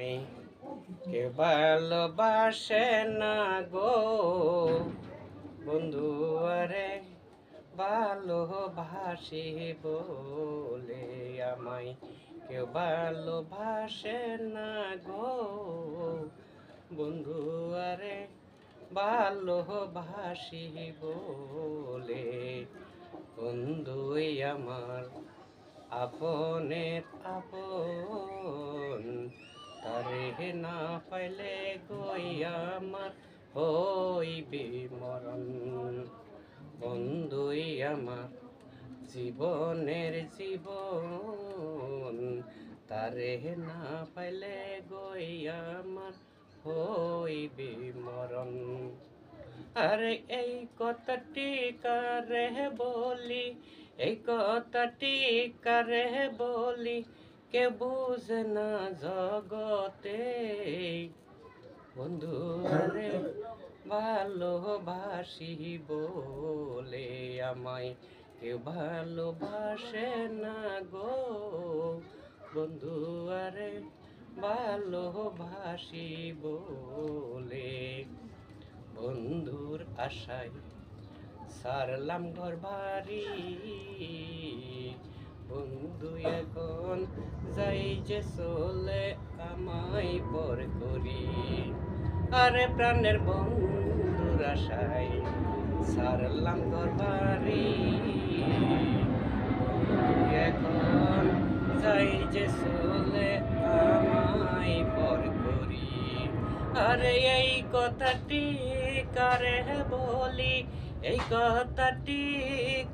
আমায় কেউ ভালোবাসে না গো বন্ধু আরে ভালোবাসি বলে আমায় কেউ ভালোবাসে না গো বন্ধু আরে ভালোবাসি বলে বন্ধুই আমার আপনের আপন তারে না পাইলে গই আমার হইবে মরণ বন্ধুই আমার জীবনের জীবন তারে না পাইলে গই আমার হইবে মরণ আরে এই কথাটি কারে বলি এই কথাটি কারে বলি কে বুঝে না জগতে বন্ধু আরে ভালোবাসি বলে আমায় কেউ ভালোবাসে না গো বন্ধু আরে ভালোবাসি বলে বন্ধুর আশায় সারলাম ঘর বাড়ি বন্ধু এখন যাই যে চলে আমায় পর করি আরে প্রাণের বন্ধুর আশায় সারলাম ঘর বাড়ি বন্ধু এখন যাই যে চলে আমায় পর করি আরে এই কথাটি কারে বলি এই কথাটি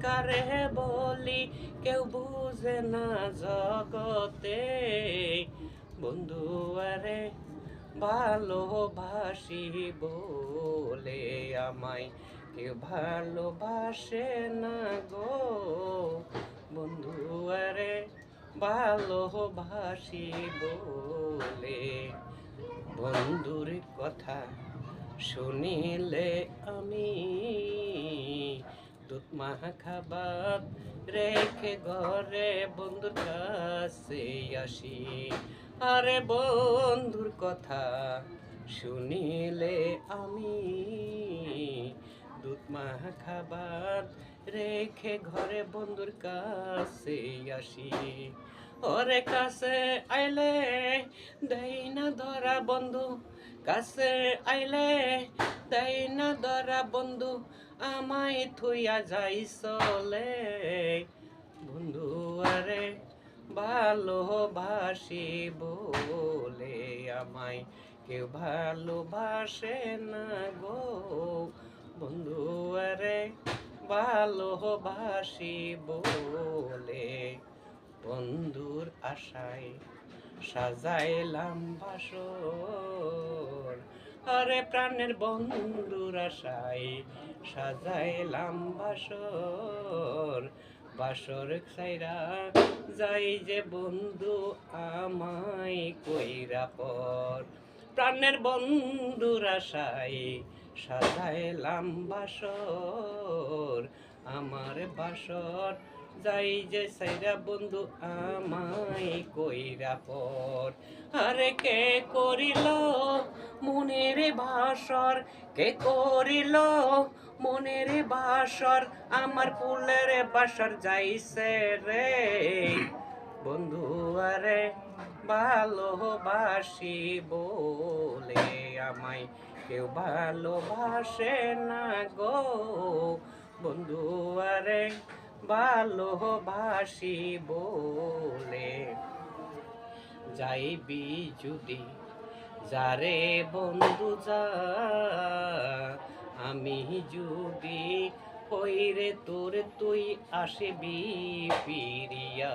কারে বলি কেউ বুঝে না জগতে বন্ধু আরে ভালোবাসি বলে আমায় কেউ ভালোবাসে না গো বন্ধু আরে ভালোবাসি বলে বন্ধুর কথা শুনিলে আমি দুধ মাখা ভাত রেখে ঘরে বন্ধুর কাছে আসি আরে বন্ধুর কথা শুনিলে আমি দুধ মাখা ভাত রেখে ঘরে বন্ধুর কাছে আসি ওরে কাছে আইলে দেই না ধরা বন্ধু কাছে আইলে দেই না ধরা বন্ধু আমায় থুইয়া যাই চলে বন্ধু আরে ভালোবাসি বলে আমায় কেউ ভালোবাসে না গো বন্ধু আরে ভালোবাসি বলে বন্ধুর আশায় সাজাইলাম বাসর আরে প্রাণের বন্ধুর আশায় সাজাইলাম বাসর বাসর ছাইরা যাই যে বন্ধু আমায় কইরা পর প্রাণের বন্ধুর আশায় সাজাইলাম বাসর আমার বাসর যাই যে সাইরা বন্ধু আমায় কইরা পর আরে কে করিল মনের বাসর কে করিল মনের বাসর আমার ফুলের বাসর যাইছে রে বন্ধু আরে ভালোবাসি বলে আমায় কেউ ভালোবাসে না গো বন্ধু আরে ভালোবাসি বলে যাইবি যদি যারে বন্ধু যা আমি যদি কইরে তোর তুই আসবি ফিরিয়া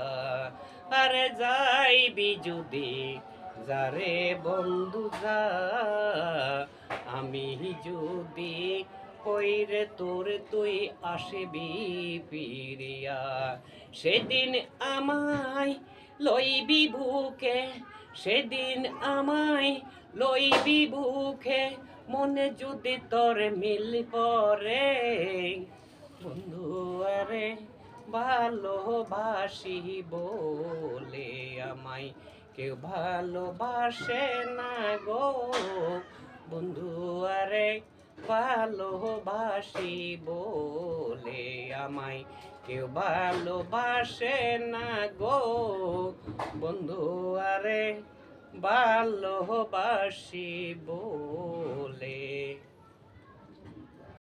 আরে যাইবি যদি যারে বন্ধু যা আমি যদি কইরে তোর তুই আসবি ফিরিয়া সেদিন আমায় লইবি বুকে সেদিন আমায় লইবি বুকে মনে যদি তোর মিল পরে বন্ধু আরে ভালোবাসি বলে আমায় কেউ ভালোবাসে না গো বন্ধু আরে ভালোবাসি বলে আমায় কেউ ভালোবাসে না গো বন্ধু আরে ভালোবাসি বলে।